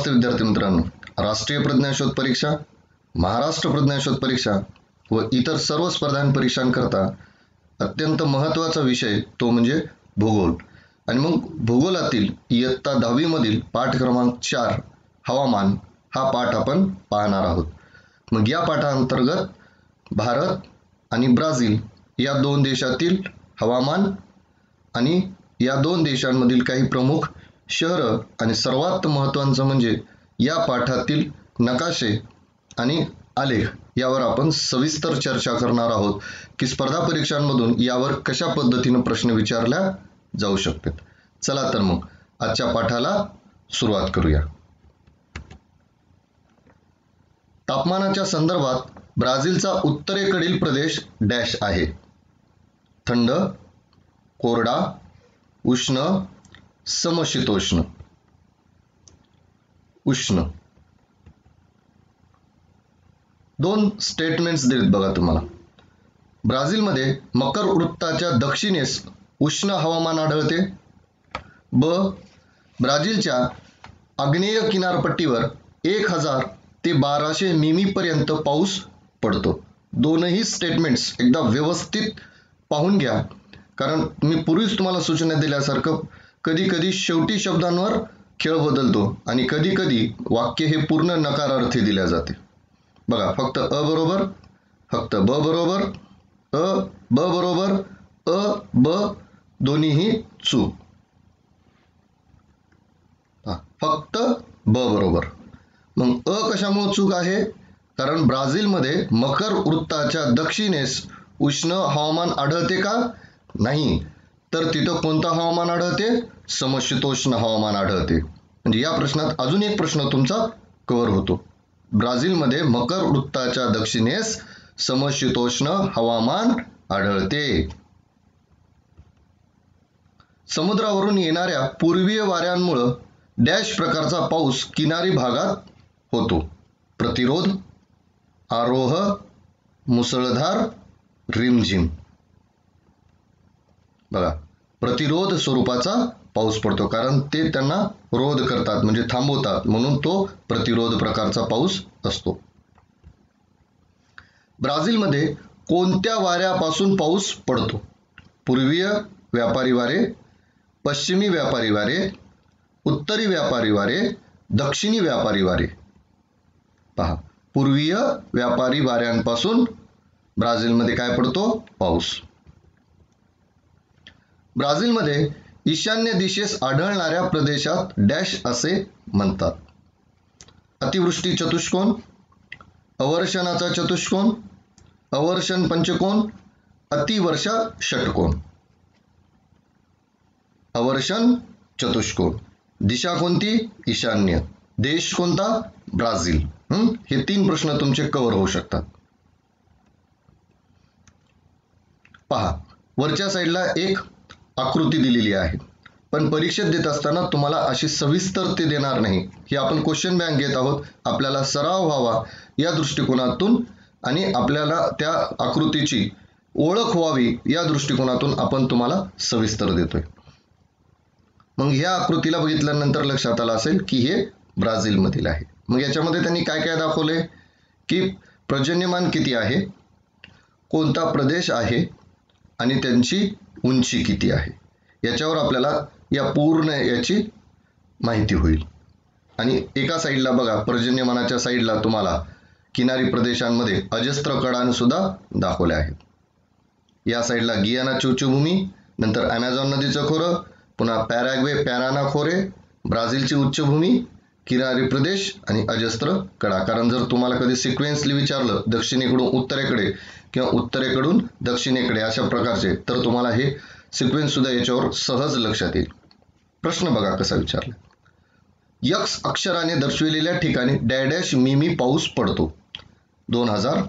नमस्ते विद्यार्थी मित्रांनो, राष्ट्रीय प्रज्ञाशोध परीक्षा, महाराष्ट्र प्रज्ञाशोध परीक्षा व इतर सर्व स्पर्धांपरीक्षांकरता अत्यंत महत्त्वाचा विषय तो म्हणजे भूगोल. आणि मग भूगोलातील इयत्ता 10वी मधील पाठ क्रमांक 4 हवामान हा पाठ आपण पाहणार आहोत. मग या पाठांतर्गत भारत आणि ब्राझील या दोन देशातील हवामान आणि या दोन देशांमधील काही प्रमुख शहरं आणि सर्वात महत्त्वाचं म्हणजे या पाठातील नकाशे आणि आलेख यावर आपण सविस्तर चर्चा करणार आहोत की स्पर्धा परीक्षांमधून यावर कशा पद्धतीने प्रश्न विचारल्या जाऊ शकतात. चला तर मग आजच्या पाठाला सुरुवात करूया. तापमानाच्या संदर्भात ब्राझीलचा उत्तरेकडील प्रदेश डॅश आहे. थंड, कोरडा, उष्ण, समशीतोष्ण. उष्ण. दोन स्टेटमेंट्स दिलेत बघा तुम्हाला. ब्राझीलमध्ये मकर वृत्ताच्या दक्षिणेस उष्ण हवामान आढळते. ब. ब्राझीलच्या आग्नेय किनारपट्टीवर 1000 ते 1200 मिमी पर्यंत पाऊस पडतो. दोनही स्टेटमेंट्स एकदा व्यवस्थित पाहून घ्या, कारण मी पूर्वीच तुम्हाला सूचना दिल्यासारखं कधी कधी शेवटी शब्दांवर खेळ बदलतो आणि कधी कधी वाक्य हे पूर्ण नकारार्थी दिल्या जाते. बघा, फक्त अ बरोबर, फक्त ब बरोबर, ब बरोबर, ब दोन्हीही चूक. फक्त ब बरोबर. मग कशामुळे चूक आहे? कारण ब्राझीलमध्ये मकर वृत्ताच्या दक्षिणेस उष्ण हवामान आढळते का? नाही. तर तिथं कोणतं हवामान आढळते? समशीतोष्ण हवामान आढळते. म्हणजे या प्रश्नात अजून एक प्रश्न तुमचा कव्हर होतो. ब्राझीलमध्ये मकर वृत्ताच्या दक्षिणेस समशीतोष्ण हवामान आढळते. समुद्रावरून येणाऱ्या पूर्वीय वाऱ्यांमुळे डॅश प्रकारचा पाऊस किनारी भागात होतो. प्रतिरोध, आरोह, मुसळधार, रिमझिम. बघा, प्रतिरोध स्वरूपाचा पाऊस पडतो, कारण ते त्यांना रोध करतात म्हणजे थांबवतात, म्हणून तो प्रतिरोध प्रकारचा पाऊस असतो. ब्राझीलमध्ये कोणत्या वाऱ्यापासून पाऊस पडतो? पूर्वीय व्यापारी वारे, पश्चिमी व्यापारी वारे, उत्तरी व्यापारी वारे, दक्षिणी व्यापारी वारे. पहा, पूर्वीय व्यापारी वाऱ्यांपासून ब्राझीलमध्ये काय पडतो? पाऊस. ब्राझीलमध्ये ईशान्य दिशेस आढळणाऱ्या प्रदेशात डॅश असे म्हणतात. अतिवृष्टी चतुष्कोन, अवर्षणाचा चतुष्कोन, अवर्षण पंचकोन, अतिवर्षा षटकोन. अवर्षण चतुष्कोन. दिशा कोणती? ईशान्य. देश कोणता? ब्राझील. हे 3 प्रश्न तुमचे कव्हर होऊ शकतात. पहा, वरच्या साईडला एक आकृती दिलेली आहे, पण परीक्षेत देत असताना तुम्हाला अशी सविस्तर ते देणार नाही. हे आपण क्वेश्चन बँक घेत आहोत, आपल्याला सराव व्हावा या दृष्टिकोनातून आणि आपल्याला त्या आकृतीची ओळख व्हावी या दृष्टिकोनातून आपण तुम्हाला सविस्तर देतोय. मग ह्या आकृतीला बघितल्यानंतर लक्षात आलं असेल की हे ब्राझीलमधील आहे. मग याच्यामध्ये त्यांनी काय काय दाखवले की पर्जन्यमान किती आहे, कोणता प्रदेश आहे आणि त्यांची उंची किती आहे. याच्यावर आपल्याला या पूर्ण याची माहिती होईल. आणि एका साईडला बघा, पर्जन्यमानाच्या साईडला तुम्हाला किनारी प्रदेशांमध्ये अजस्त्र कडान सुद्धा दाखवल्या आहेत. या साईडला गियानाची उच्चभूमी, नंतर ॲमेझॉन नदीचं खोरं, पुन्हा पॅराग्वे पॅराना खोरे, ब्राझीलची उच्चभूमी, किनारी प्रदेश आणि अजस्त्र कडा. कारण जर तुम्हाला कधी सिक्वेन्सली विचारलं दक्षिणेकडून उत्तरेकडे किंवा उत्तरेकडून दक्षिणेकडे अशा प्रकारचे, तर तुम्हाला हे सिक्वेन्स सुद्धा याच्यावर सहज लक्षात येईल. प्रश्न बघा कसा विचारला. एक्स अक्षराने दर्शविलेल्या ठिकाणी डॅश मिमी पाऊस पडतो. 2000,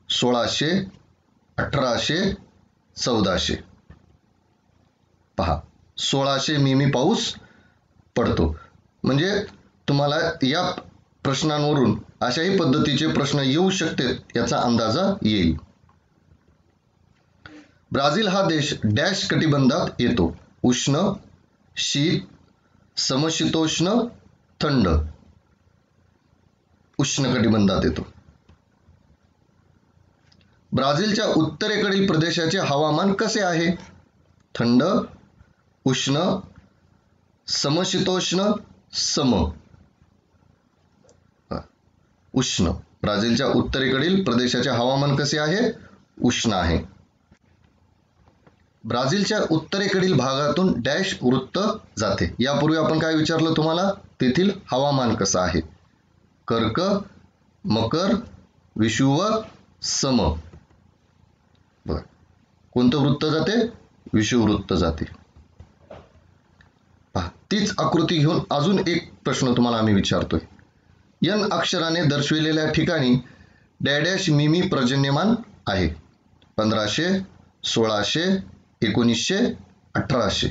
1600, 1800, 1400. पहा, 1600 मिमी पाऊस पडतो. म्हणजे तुम्हाला या प्रश्नांवरून अशाही पद्धतीचे प्रश्न येऊ शकतात याचा अंदाजा येईल. ब्राझील हा देश डॅश कटिबंधात येतो. उष्ण, शीत, समशीतोष्ण, थंड. उष्णकटिबंधात येतो. ब्राझीलच्या उत्तरेकडील प्रदेशाचे हवामान कसे आहे? थंड, उष्ण, समशीतोष्ण, सम. उष्ण. ब्राझीलच्या उत्तरेकडील प्रदेशाचे हवामान कसे आहे? उष्ण आहे. ब्राझीलच्या उत्तरेकडील भागातून डॅश वृत्त जाते. यापूर्वी आपण काय विचारलं तुम्हाला? तेथील हवामान कसं आहे? कर्क, मकर, विषुव, सम. बरं. कोणतं वृत्त जाते? विषुववृत्त जाते. पहा, तीच आकृती घेऊन अजून एक प्रश्न तुम्हाला आम्ही विचारतोय. एन अक्षराने दर्शविलेल्या ठिकाणी डॅडॅश मिमी पर्जन्यमान आहे. 1500, 1600, 1900, 1800.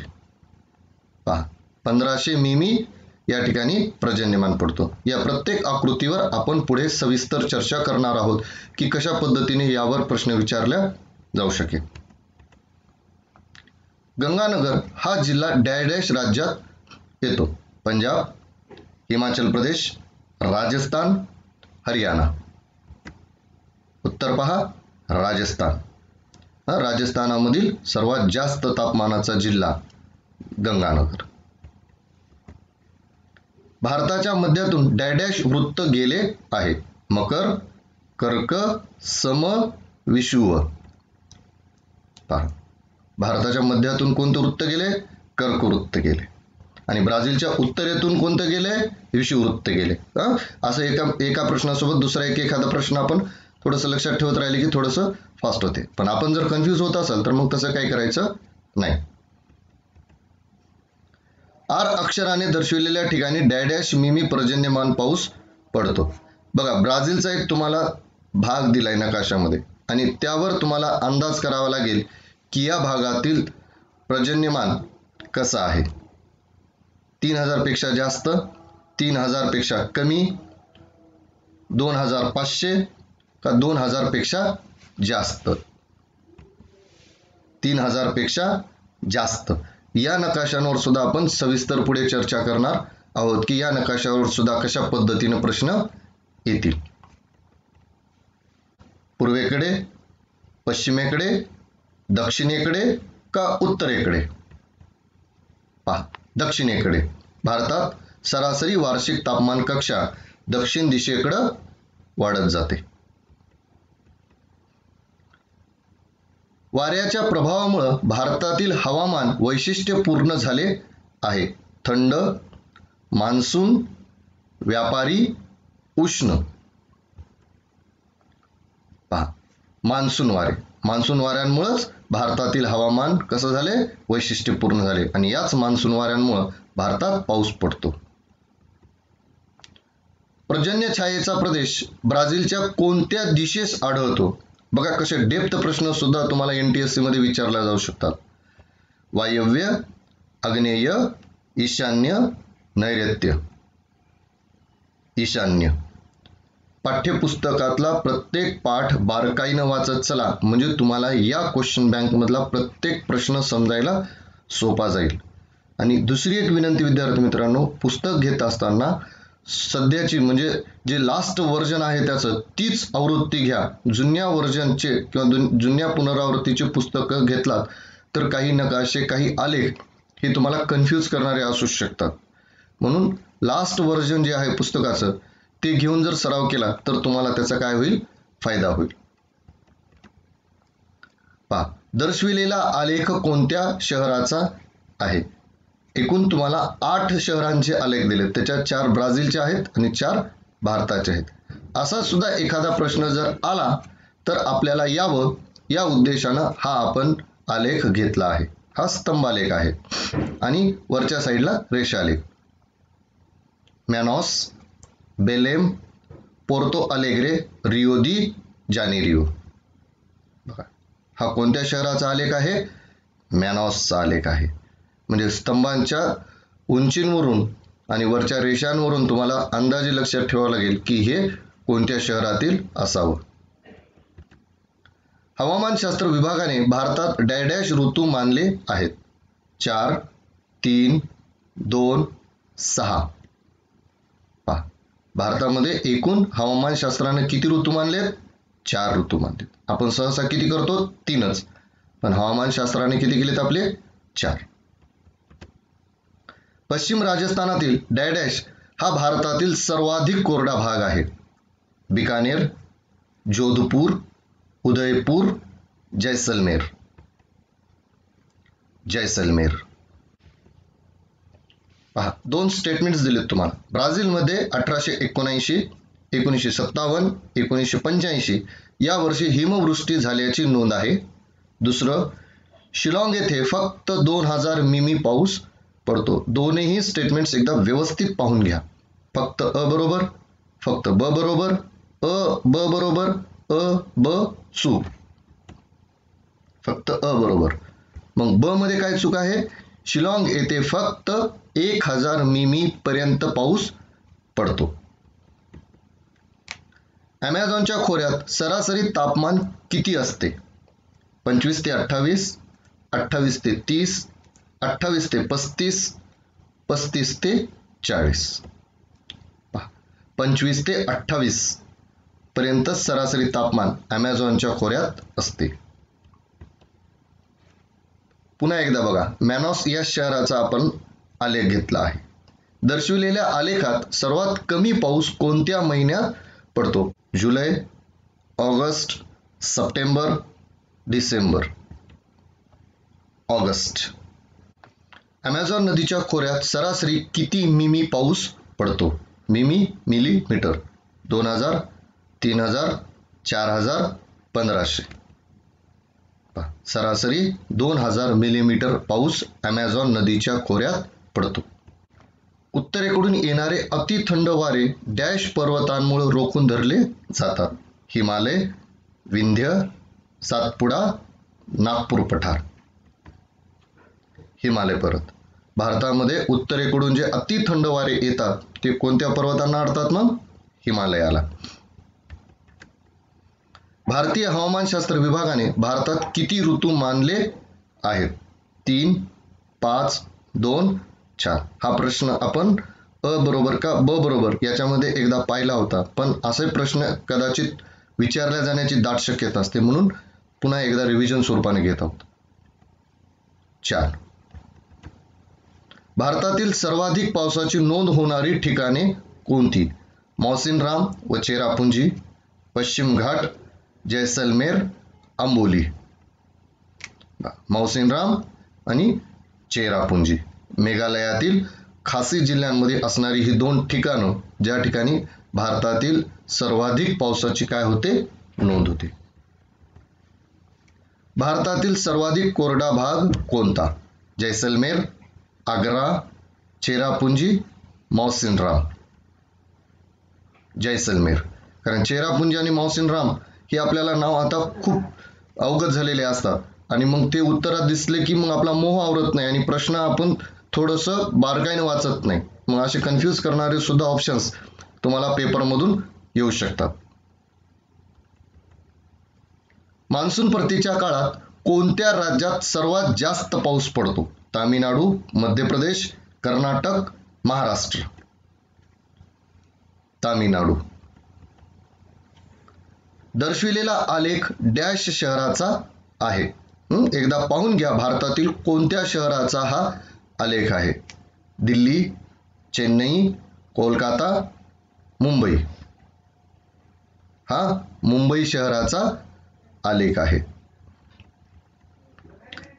पहा, 1500 मिमी या ठिकाणी पर्जन्यमान पडतो. या प्रत्येक आकृतीवर आपण पुढे सविस्तर चर्चा करणार आहोत की कशा पद्धतीने यावर प्रश्न विचारला जाऊ शकेल. गंगानगर हा जिल्हा डॅश राज्यात येतो. पंजाब, हिमाचल प्रदेश, राजस्थान, हरियाणा. उत्तर पहा, राजस्थान. राजस्थानामधील सर्वात जास्त तापमानाचा जिल्हा गंगानगर. भारताच्या मध्यातून डॅश वृत्त गेले आहे. मकर, कर्क, सम, विषुव. पहा, भारताच्या मध्यातून कोणते वृत्त गेले? कर्क वृत्त गेले. आणि ब्राझीलच्या उत्तरेतून कोणतं गेले? विषुववृत्त गेले. असं एका प्रश्नासोबत दुसरा एखादा प्रश्न आपण थोडंसं लक्षात ठेवत राहिले की थोडंसं फास्ट होते. पण आपण जर कन्फ्यूज होत असाल तर मग तसं काही करायचं नाही. आर अक्षराने दर्शविलेल्या ठिकाणी डॅश मिमी पर्जन्यमान पाऊस पडतो. बघा, ब्राझीलचा एक तुम्हाला भाग दिलाय नकाशामध्ये आणि त्यावर तुम्हाला अंदाज करावा लागेल की या भागातील पर्जन्यमान कसं आहे. 3000 पेक्षा जास्त, 3000 पेक्षा कमी, 2500 का 2000 पेक्षा जास्त. 3000 पेक्षा जास्त. या नकाशांवर सुद्धा आपण सविस्तर पुढे चर्चा करणार आहोत की या नकाशावर सुद्धा कशा पद्धतीने प्रश्न येतील. पूर्वेकडे, पश्चिमेकडे, दक्षिणेकडे का उत्तरेकडे? पहा, दक्षिणेकडे. भारतात सरासरी वार्षिक तापमान कक्षा दक्षिण दिशेकडे वाढत जाते. वाऱ्याच्या प्रभावामुळे भारतातील हवामान वैशिष्ट्यपूर्ण झाले आहे. थंड, मान्सून, व्यापारी, उष्ण. पहा, मान्सून वारे. मान्सून वाऱ्यांमुळेच भारतातील हवामान कसं झाले? वैशिष्ट्यपूर्ण झाले आणि याच मान्सून वाऱ्यांमुळे भारतात पाऊस पडतो. पर्जन्य छायेचा प्रदेश ब्राझीलच्या कोणत्या दिशेस आढळतो? बघा, कसे डेप्थ प्रश्न सुद्धा तुम्हाला NTSC मध्ये विचारला जाऊ शकतात. वायव्य, आग्नेय, ईशान्य, नैऋत्य. ईशान्य. पाठ्यपुस्तकातला प्रत्येक पाठ बारकाईनं वाचत चला म्हणजे तुम्हाला या क्वेश्चन बँक मधला प्रत्येक प्रश्न समजायला सोपा जाईल. आणि दुसरी एक विनंती विद्यार्थी मित्रांनो, पुस्तक घेत असताना सध्याची म्हणजे जे लास्ट व्हर्जन आहे त्याचं तीच आवृत्ती घ्या. जुन्या व्हर्जनचे किंवा जुन्या पुनरावृत्तीचे पुस्तकं घेतलात तर काही नकाशे, काही आलेख हे तुम्हाला कन्फ्यूज करणारे असू शकतात. म्हणून लास्ट व्हर्जन जे आहे पुस्तकाचं ते घेऊन जर सराव केला तर तुम्हाला त्याचा काय होईल? फायदा होईल. पहा, दर्शविलेला आलेख कोणत्या शहराचा आहे? एकूण तुम्हाला 8 शहरांचे आलेख दिलेत. त्याच्यात 4 ब्राझीलचे आहेत आणि 4 भारताचे आहेत. असा सुद्धा एखादा प्रश्न जर आला तर आपल्याला यावं या उद्देशानं हा आपण आलेख घेतला आहे. हा स्तंभालेख आहे आणि वरच्या साईडला रेषालेख. मॅनॉस, बेलेम, पोर्तो अलेग्रे, रियो दी जानेरियो. बघा, हा कोणत्या शहराचा आलेख आहे? मॅनॉसचा आलेख आहे. म्हणजे स्तंभांच्या उंचींवरून आणि वरच्या रेषांवरून तुम्हाला अंदाजे लक्षात ठेवावं लागेल की हे कोणत्या शहरातील असावं. हवामानशास्त्र विभागाने भारतात डॅश ऋतू मानले आहेत. 4, 3, 2, 6. पहा, भारतामध्ये एकूण हवामानशास्त्राने किती ऋतू मानलेत? 4 ऋतू मानलेत. आपण सहसा किती करतो? 3च. पण हवामानशास्त्राने किती केलेत आपले? 4. पश्चिम राजस्थानातील डॅडॅश हा भारतातील सर्वाधिक कोरडा भाग आहे. बिकानेर, जोधपूर, उदयपूर, जैसलमेर. जैसलमेर. पहा, 2 स्टेटमेंट्स दिलेत तुम्हाला. ब्राझीलमध्ये 1879, 1957, 1985 या वर्षी हिमवृष्टी झाल्याची नोंद आहे. दुसरं, शिलाँग येथे फक्त 2000 मिमी पाऊस पडतो. दोन्ही स्टेटमेंट्स एकदा व्यवस्थित पाहून घ्या. फक्त अ बरोबर, फक्त ब बरोबर, ब बरोबर, ब चूक. फक्त अ बरोबर. मग ब मध्ये काय चूक आहे? शिलाँग येथे फक्त 1000 मिमी पर्यंत पाऊस पडतो. ॲमेझॉनच्या खोऱ्यात सरासरी तापमान किती असते? 25 ते 28, 28 ते 30, 28 ते 35, 35 ते 40. 25 ते 28 पर्यंत सरासरी तापमान ॲमेझॉनच्या खोऱ्यात असते. पुन्हा एकदा बघा, मॅनॉस या शहराचा आपण आलेख घेतला आहे. दर्शविलेल्या आलेखात सर्वात कमी पाऊस कोणत्या महिन्यात पडतो? जुलै, ऑगस्ट, सप्टेंबर, डिसेंबर. ऑगस्ट. ॲमेझॉन नदीच्या खोऱ्यात सरासरी किती मिमी पाऊस पडतो? मिमी, मिलीमीटर. 2000, 3000, 4000, 1500. सरासरी 2000 मिलीमीटर पाऊस ॲमेझॉन नदीच्या खोऱ्यात पडतो. उत्तरेकडून येणारे अति थंड वारे डॅश पर्वतांमुळे रोखून धरले जातात? हिमालय, विंध्य, सातपुडा, नागपूर पठार. हिमालय पर्वत. भारतामध्ये उत्तरेकडून जे अति थंड वारे येतात ते कोणत्या पर्वतांना अडतात? मग हिमालयाला. भारतीय हवामानशास्त्र विभागाने भारतात किती ऋतू मानले आहेत? 3, 5, 2, 4. हा प्रश्न आपण अ बरोबर का ब बरोबर याच्यामध्ये एकदा पाहिला होता, पण असे प्रश्न कदाचित विचारल्या जाण्याची दाट शक्यता असते, म्हणून पुन्हा एकदा रिव्हिजन स्वरूपाने घेत आहोत. 4. भारतातील सर्वाधिक पावसाची नोंद होणारी ठिकाणे कोणती? मौसिनराम व चेरापुंजी, पश्चिम घाट, जैसलमेर, अंबोली. मौसिनराम आणि चेरापुंजी. मेघालयातील खासी जिल्ह्यांमध्ये असणारी ही 2 ठिकाणं ज्या ठिकाणी भारतातील सर्वाधिक पावसाची काय होते? नोंद होते. भारतातील सर्वाधिक कोरडा भाग कोणता? जैसलमेर, आग्रा, चेरापुंजी, मौसिनराम. जैसलमेर. कारण चेरापुंजी आणि मौसिनराम हे आपल्याला नाव आता खूप अवगत झालेले असतात आणि मग ते उत्तरात दिसले की मग आपला मोह आवरत नाही आणि प्रश्न आपण थोडंसं बारकाईने वाचत नाही. मग असे कन्फ्यूज करणारे सुद्धा ऑप्शन्स तुम्हाला पेपरमधून येऊ शकतात. मान्सून परतीच्या काळात कोणत्या राज्यात सर्वात जास्त पाऊस पडतो? तामिळनाडू, मध्य प्रदेश, कर्नाटक, महाराष्ट्र. तामिळनाडू. दर्शविलेला आलेख डॅश शहराचा आहे? एकदा पाहून घ्या, भारतातील कोणत्या शहराचा हा आलेख आहे? दिल्ली, चेन्नई, कोलकाता, मुंबई. हा मुंबई शहराचा आलेख आहे.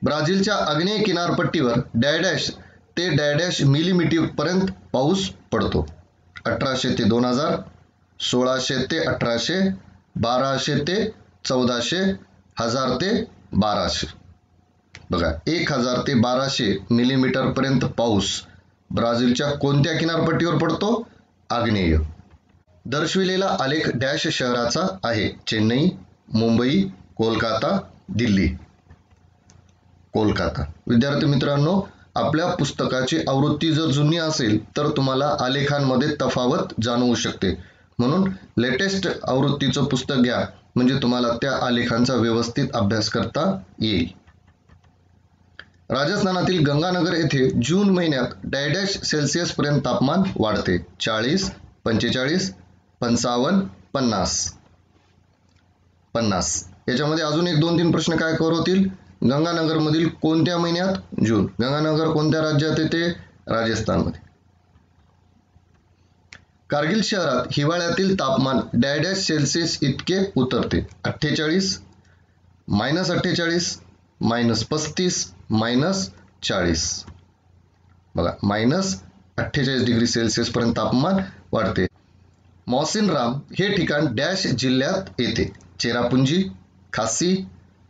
ब्राझीलच्या आग्नेय किनारपट्टीवर डॅडॅश ते डॅडॅश मिलीमीटर पर्यंत पाऊस पडतो? 1800 ते 2000, 1600 ते 1800, 1200 ते 1400, 1000 ते 1200. बघा, 1000 ते 1200 मिलीमीटर पर्यंत पाऊस ब्राझीलच्या कोणत्या किनारपट्टीवर पडतो? आग्नेय. दर्शविलेला आलेख डॅश शहराचा आहे? चेन्नई, मुंबई, कोलकाता, दिल्ली. कोलकाता. विद्यार्थी मित्रांनो, आपल्या पुस्तकाची आवृत्ती जर जुनी असेल तर तुम्हाला आलेखांमध्ये तफावत जाणवू शकते, म्हणून लेटेस्ट आवृत्तीचं पुस्तक घ्या, म्हणजे तुम्हाला त्या आलेखांचा व्यवस्थित अभ्यास करता येईल. राजस्थानातील गंगानगर येथे जून महिन्यात डॅडॅश सेल्सिअस पर्यंत तापमान वाढते? 40, 45, 55, 50, 50. याच्यामध्ये अजून एक 2-3 प्रश्न काय कव्हर होतील? गंगानगर मधील कोणत्या महिन्यात? जून. गंगानगर कोणत्या राज्यात येते? राजस्थानमध्ये. कारगिल शहरात हिवाळ्यातील तापमान डॅश सेल्सिअस इतके उतरते? 48, -48, -35, -40. बघा, -48 डिग्री सेल्सिअस पर्यंत तापमान वाढते. मौसिनराम हे ठिकाण डॅश जिल्ह्यात येते? चेरापुंजी, खासी,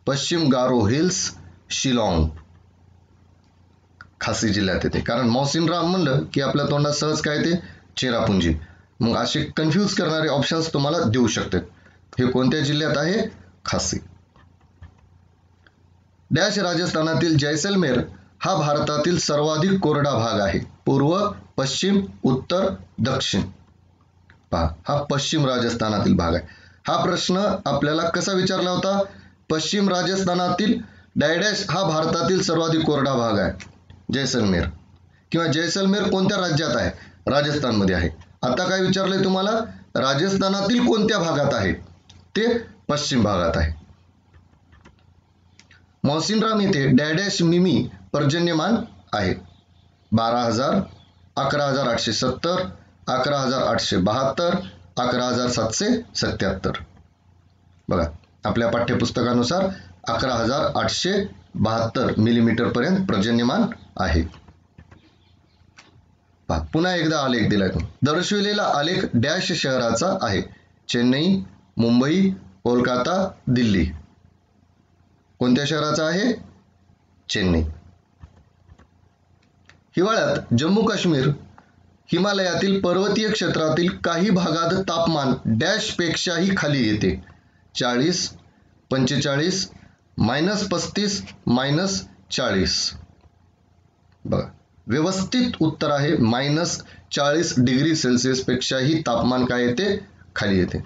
पश्चिम गारो हिल्स, शिलाँग. खासी जिल्ह्यात येते. कारण मौसिनराम म्हणलं की आपल्या तोंडात सहज काय येते? चेरापुंजी. मग असे कन्फ्यूज करणारे ऑप्शन्स तुम्हाला देऊ शकतात. हे कोणत्या जिल्ह्यात आहे? खासी. डॅश राजस्थानातील जैसलमेर हा भारतातील सर्वाधिक कोरडा भाग आहे? पूर्व, पश्चिम, उत्तर, दक्षिण. पहा, हा पश्चिम राजस्थानातील भाग आहे. हा प्रश्न आपल्याला कसा विचारला होता? पश्चिम राजस्थानातील डॅश हा भारतातील सर्वाधिक कोरडा भाग आहे, जैसलमेर. किंवा जैसलमेर कोणत्या राज्यात आहे? राजस्थानमध्ये आहे. आता काय विचारलंय तुम्हाला? राजस्थानातील कोणत्या भागात आहे? ते पश्चिम भागात आहे. मौसिनराम येथे डॅश मिमी पर्जन्यमान आहे? 12,000, 11,870, 11,872, 11,777. बघा, आपल्या पाठ्यपुस्तकानुसार 11,872 मिलीमीटर पर्यंत पर्जन्यमान आहे. पुन्हा एकदा आलेख दिलाय. दर्शविलेला आलेख डॅश शहराचा आहे? चेन्नई, मुंबई, कोलकाता, दिल्ली. कोणत्या शहराचा आहे? चेन्नई. हिवाळ्यात जम्मू काश्मीर हिमालयातील पर्वतीय क्षेत्रातील काही भागात तापमान डॅश पेक्षाही खाली येते? 40, 45, -35, -40. बघा, व्यवस्थित उत्तर आहे -40 डिग्री सेल्सिअस पेक्षाही तापमान काय येते? खाली येते.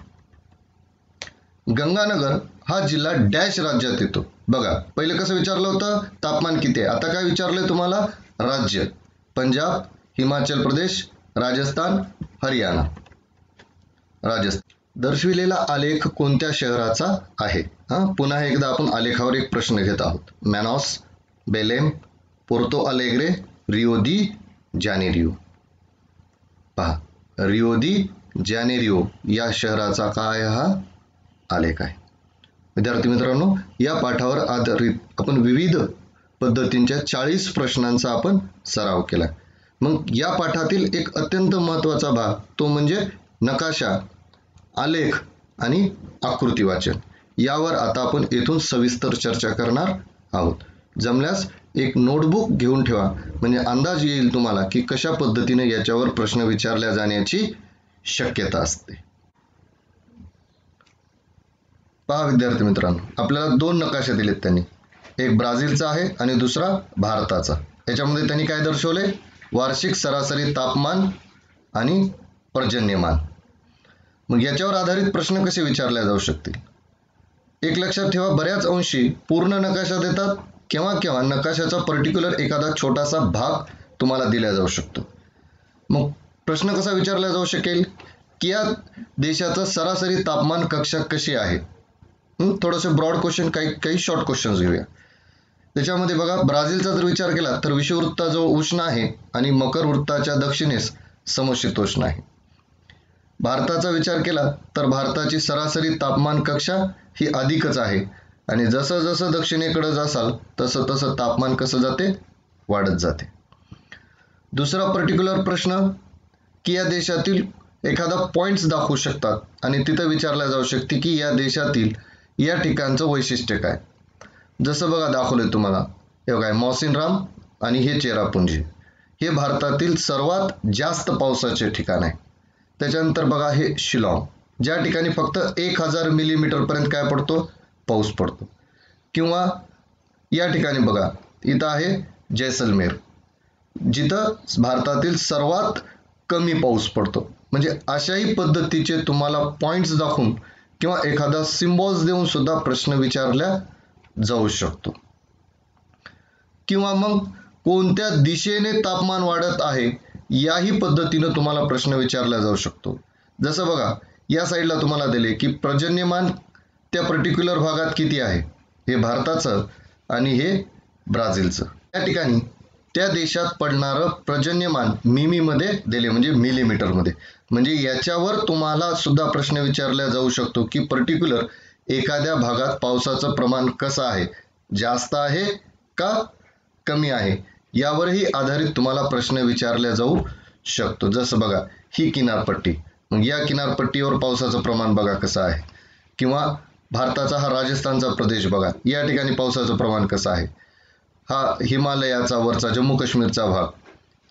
गंगानगर हा जिल्हा डॅश राज्यात येतो? बघा, पहिले कसं विचारलं होतं? तापमान किती आहे. आता काय विचारलंय तुम्हाला? राज्य. पंजाब, हिमाचल प्रदेश, राजस्थान, हरियाणा. राजस्थान. दर्शविलेला आलेख कोणत्या शहराचा आहे? पुन्हा एकदा आपण आलेखावर एक प्रश्न घेत आहोत. मॅनॉस, बेलेम, पोर्तो अलेग्रे, रियो दी जानेरियो. पहा, रियो दी जानेरियो या शहराचा काय हा आलेख आहे. विद्यार्थी मित्रांनो, या पाठावर आधारित आपण विविध पद्धतींच्या 40 प्रश्नांचा आपण सराव केला. मग या पाठातील एक अत्यंत महत्त्वाचा भाग तो म्हणजे नकाशा, आलेख आणि आकृती वाचन. यावर आता आपण येथून सविस्तर चर्चा करणार आहोत. जमल्यास एक नोटबुक घेऊन ठेवा, म्हणजे अंदाज येईल तुम्हाला की कशा पद्धतीने याच्यावर प्रश्न विचारल्या जाण्याची शक्यता असते. पहा विद्यार्थी मित्रांनो, आपल्याला 2 नकाशे दिलेत त्यांनी. एक ब्राझीलचा आहे आणि दुसरा भारताचा. याच्यामध्ये त्यांनी काय दर्शवले? वार्षिक सरासरी तापमान आणि पर्जन्यमान. मग याच्यावर आधारित प्रश्न कसे विचारले जाऊ शकतील? एक लक्षात ठेवा, बऱ्याच अंशी पूर्ण नकाशा देतात, केव्हा केव्हा नकाशाचा पर्टिक्युलर एखादा छोटासा भाग तुम्हाला दिला जाऊ शकतो. मग प्रश्न कसा विचारला जाऊ शकेल की या देशाचं सरासरी तापमान कक्षा कशी आहे? थोडंसं ब्रॉड क्वेश्चन, काही शॉर्ट क्वेश्चन्स घेऊया. त्याच्यामध्ये बघा, ब्राझीलचा जर विचार केला तर विषुववृत्ताजवळ उष्ण आहे आणि मकर वृत्ताच्या दक्षिणेस समशीतोष्ण आहे. भारताचा विचार केला तर भारताची सरासरी तापमान कक्षा ही अधिकच आहे आणि जसं जसं दक्षिणेकडे जासाल तसं तसं तापमान कसं जाते? वाढत जाते. दुसरा पर्टिक्युलर प्रश्न की या देशातील एखादा पॉइंट्स दाखवू शकतात आणि तिथं विचारला जाऊ शकते की या देशातील या ठिकाणचं वैशिष्ट्य काय. जसं बघा दाखवलंय तुम्हाला, हे बघा मौसिनराम आणि हे चेरापुंजी, हे भारतातील सर्वात जास्त पावसाचे ठिकाण आहे. त्याच्यानंतर बघा हे शिलाँग, ज्या ठिकाणी फक्त 1000 मिलीमीटर पर्यंत काय पडतो? पाऊस पडतो. किंवा या ठिकाणी बघा, इथं आहे जैसलमेर, जिथं भारतातील सर्वात कमी पाऊस पडतो. म्हणजे अशाही पद्धतीचे तुम्हाला पॉइंट्स दाखवून किंवा एखादा सिम्बॉल्स देऊन सुद्धा प्रश्न विचारला जाऊ शकतो. किंवा मग कोणत्या दिशेने तापमान वाढत आहे याही पद्धतीनं तुम्हाला प्रश्न विचारला जाऊ शकतो. जसं बघा, या साईडला तुम्हाला दिले की पर्जन्यमान त्या पर्टिक्युलर भागात किती आहे, हे भारताचं आणि हे ब्राझीलचं. त्या ठिकाणी त्या देशात पडणारं पर्जन्यमान मिमीमध्ये दिले, म्हणजे मिलीमीटरमध्ये. म्हणजे याच्यावर तुम्हाला सुद्धा प्रश्न विचारला जाऊ शकतो की पर्टिक्युलर एखाद्या भागात पावसाचं प्रमाण कसं आहे, जास्त आहे का कमी आहे, यावरही आधारित तुम्हाला प्रश्न विचारला जाऊ शकतो. जसं बघा, ही किनारपट्टी, मग या किनारपट्टीवर पावसाचं प्रमाण बघा कसं आहे. किंवा भारताचा हा राजस्थानचा प्रदेश बघा, या ठिकाणी पावसाचं प्रमाण कसं आहे. हा हिमालयाचा वरचा जम्मू काश्मीरचा भाग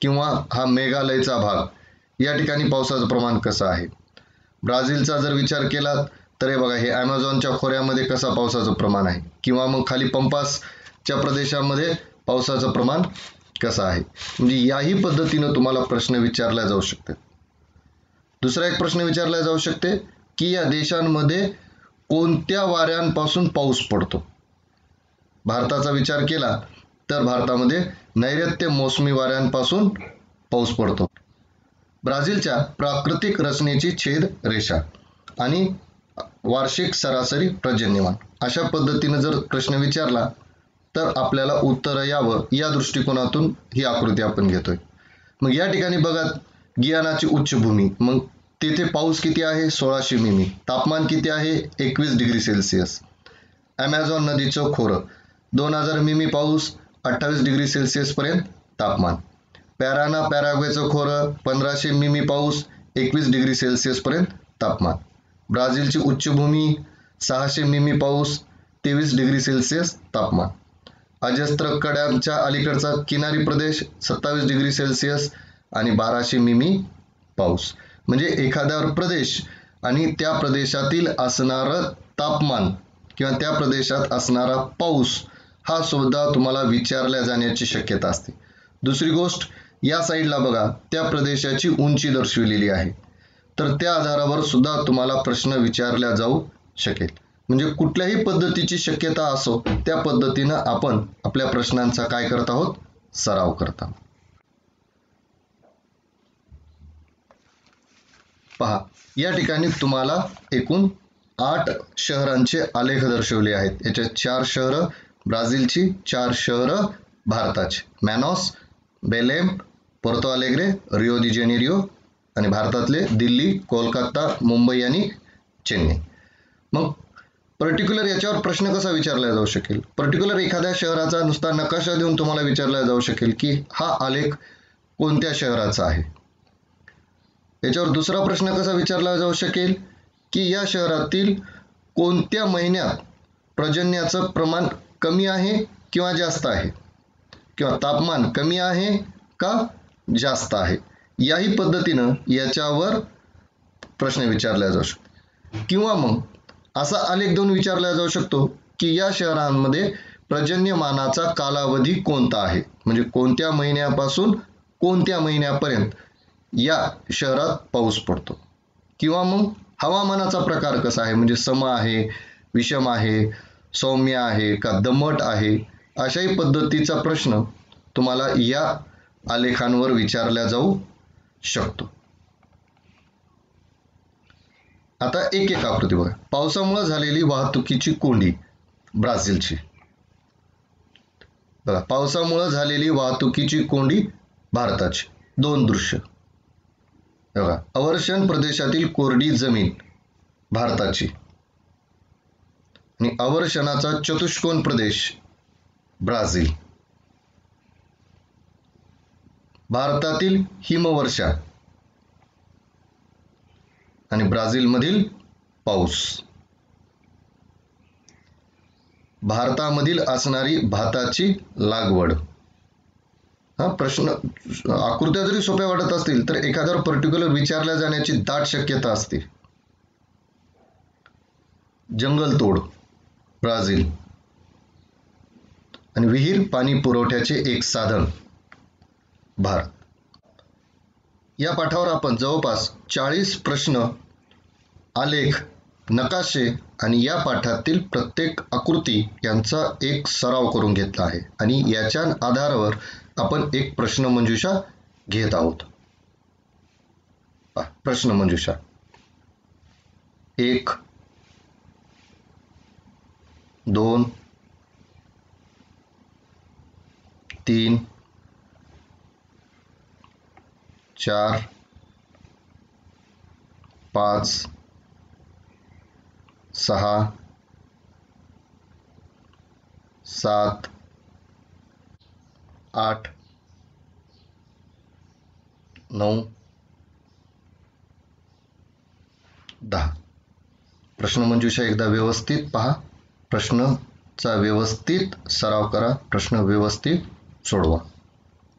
किंवा हा मेघालयचा भाग, या ठिकाणी पावसाचं प्रमाण कसं आहे. ब्राझीलचा जर विचार केला तर हे बघा, हे ॲमेझॉनच्या खोऱ्यामध्ये कसं पावसाचं प्रमाण आहे. किंवा मग खाली पंपासच्या प्रदेशामध्ये पावसाचं प्रमाण कसं आहे. म्हणजे याही पद्धतीनं तुम्हाला प्रश्न विचारला जाऊ शकते. दुसरा एक प्रश्न विचारला जाऊ शकते की या देशांमध्ये कोणत्या वाऱ्यांपासून पाऊस पडतो. भारताचा विचार केला तर भारतामध्ये नैऋत्य मोसमी वाऱ्यांपासून पाऊस पडतो. ब्राझीलच्या प्राकृतिक रचनेची छेद रेषा आणि वार्षिक सरासरी पर्जन्यमान, अशा पद्धतीने जर प्रश्न विचारला तर आपल्याला उत्तर यावं या दृष्टिकोनातून ही आकृती आपण घेतोय. मग या ठिकाणी बघा, गियानाची उच्चभूमी, मग तेथे पाऊस किती आहे, 1600 मिमी. तापमान किती आहे, 21 डिग्री सेल्सिअस. ॲमेझॉन नदीचं खोरं, 2000 मिमी पाऊस, 28 डिग्री सेल्सिअस पर्यंत तापमान. पॅराना पॅराग्वेचं खोरं, 1500 मिमी पाऊस, 21 डिग्री सेल्सिअस पर्यंत तापमान. ब्राझीलची उच्चभूमी, 600 मिमी पाऊस, 23 डिग्री सेल्सिअस तापमान. अजस्त्र कड्यांच्या अलीकडचा किनारी प्रदेश, 27 डिग्री सेल्सिअस आणि 1200 मिमी पाऊस. म्हणजे एखाद्या प्रदेश आणि त्या प्रदेशातील असणारं तापमान किंवा त्या प्रदेशात असणारा पाऊस हा सुद्धा तुम्हाला विचारल्या जाण्याची शक्यता असते. दुसरी गोष्ट, या साईडला बघा, त्या प्रदेशाची उंची दर्शविलेली आहे, तर त्या आधारावर सुद्धा तुम्हाला प्रश्न विचारला जाऊ शकेल. म्हणजे कुठल्याही पद्धतीची शक्यता असो, त्या पद्धतीनं आपण आपल्या प्रश्नांचा काय करत आहोत, सराव करत आहोत. पहा, या ठिकाणी तुम्हाला एकूण 8 शहरांचे आलेख दर्शवले आहेत. याच्यात 4 शहरं ब्राझीलची, 4 शहरं भारताची, मॅनॉस, बेलेम, पोर्तो अलेग्रे, रिओ दी जेनेरिओ, आणि भारतातले दिल्ली, कोलकाता, मुंबई आणि चेन्नई. मग पर्टिक्युलर याच्यावर प्रश्न कसा विचारला जाऊ शकेल. पर्टिक्युलर एखाद्या शहराचा नुसता नकाशा देऊन तुम्हाला विचारला जाऊ शकेल की हा आलेख कोणत्या शहराचा आहे. याच्यावर दुसरा प्रश्न कसा विचारला जाऊ शकेल की या शहरातील कोणत्या महिन्यात पर्जन्याचं प्रमाण कमी आहे किंवा जास्त आहे, किंवा तापमान कमी आहे का जास्त आहे. याही पद्धतीनं याच्यावर प्रश्न विचारला जाऊ शकतो. किंवा मग असा आलेख देऊन विचारला जाऊ शकतो की या शहरांमध्ये पर्जन्यमानाचा कालावधी कोणता आहे, म्हणजे कोणत्या महिन्यापासून कोणत्या महिन्यापर्यंत या शहरात पाऊस पडतो. किंवा मग हवामानाचा प्रकार कसा आहे, म्हणजे सम आहे, विषम आहे, सौम्य आहे का दमट आहे. अशाही पद्धतीचा प्रश्न तुम्हाला या आलेखांवर विचारला जाऊ शकतो. आता एक एक आकृती बघा. पावसामुळे झालेली वाहतुकीची कोंडी ब्राझीलची. बघा, पावसामुळे झालेली वाहतुकीची कोंडी भारताची. 2 दृश्य बघा. अवर्षण प्रदेशातील कोरडी जमीन भारताची आणि अवर्षणाचा चतुष्कोन प्रदेश ब्राझील. भारतातील हिमवर्षा आणि ब्राझीलमधील पाऊस. भारतामधील असणारी भाताची लागवड. हा प्रश्न, आकृत्या जरी सोप्या वाटत असतील तर एखाद्यावर पर्टिक्युलर विचारल्या जाण्याची दाट शक्यता असते. जंगलतोड ब्राझील आणि विहीर पाणी पुरवठ्याचे एक साधन भारत. या पाठावर आपण जवळपास 40 प्रश्न, आलेख, नकाशे आणि या पाठातील प्रत्येक आकृती यांचा एक सराव करून घेतला आहे आणि याच्या आधारावर आपण एक प्रश्नमंजुषा घेत आहोत. प्रश्न मंजुषा 1 2 3 4 5 6 7 8 9 10. प्रश्न मंजुषा एकदा व्यवस्थित पहा, प्रश्नाचा व्यवस्थित सराव करा, प्रश्न व्यवस्थित सोडवा.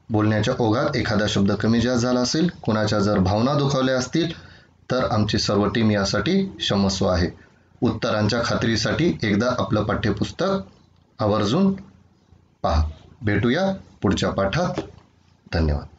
बोलण्याच्या ओघात एखादा शब्द कमी जास्त झाला असेल, कोणाच्या जर भावना दुखावल्या असतील तर आमची सर्व टीम यासाठी क्षमस्व आहे. उत्तरांच्या खात्रीसाठी एकदा आपलं पाठ्यपुस्तक आवर्जून पहा. भेटूया पुढच्या पाठात. धन्यवाद.